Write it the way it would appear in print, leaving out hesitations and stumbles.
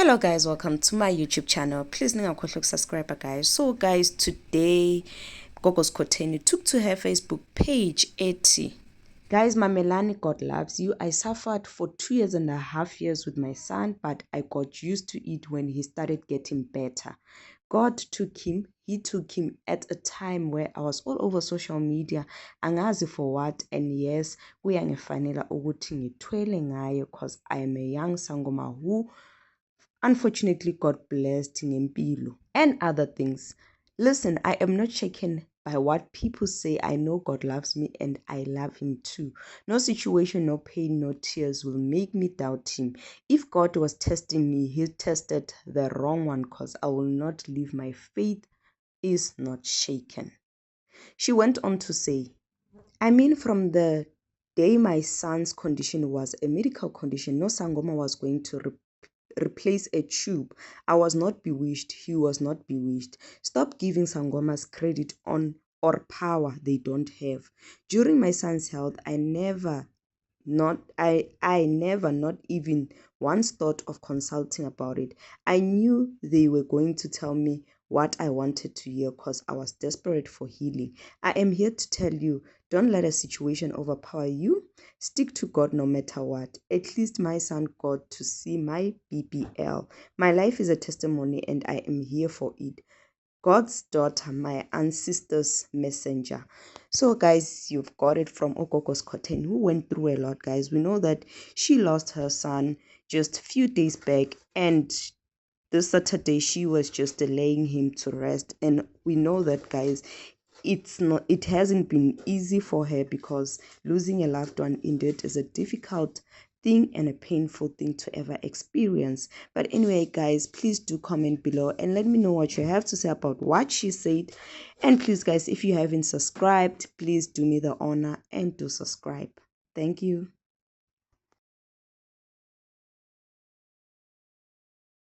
Hello guys, welcome to my YouTube channel. Please subscribe guys. So guys, today Gogo's Koteni took to her Facebook page 80. Guys, Mamelani, God loves you. I suffered for 2.5 years with my son, but I got used to it when he started getting better. God took him. He took him at a time where I was all over social media. Angazi for what, and yes, kuyangifanela ukuthi ngithwele ngaye because I am a young sangoma who unfortunately got blessed ngempilo and other things. Listen, I am not shaken by what people say. I know God loves me and I love him too. No situation, no pain, no tears will make me doubt him. If God was testing me, he tested the wrong one because I will not leave. My faith is not shaken. She went on to say, I mean, from the day my son's condition was a medical condition, no sangoma was going to replace a tube. I was not bewitched. He was not bewitched. Stop giving sangomas credit on or power they don't have. During my son's health, I never not even once thought of consulting about it. I knew they were going to tell me what I wanted to hear because I was desperate for healing. I am here to tell you, don't let a situation overpower you. Stick to God no matter what. At least my son got to see my BBL. My life is a testimony and I am here for it. God's daughter, my ancestors' messenger. So, guys, you've got it from Ogogo's Koteni, who went through a lot, guys. We know that she lost her son just a few days back, and this Saturday she was just laying him to rest. And we know that, guys, it hasn't been easy for her because losing a loved one indeed is a difficult thing and a painful thing to ever experience. But anyway, guys, please do comment below and let me know what you have to say about what she said. And please, guys, if you haven't subscribed, please do me the honor and do subscribe. Thank you.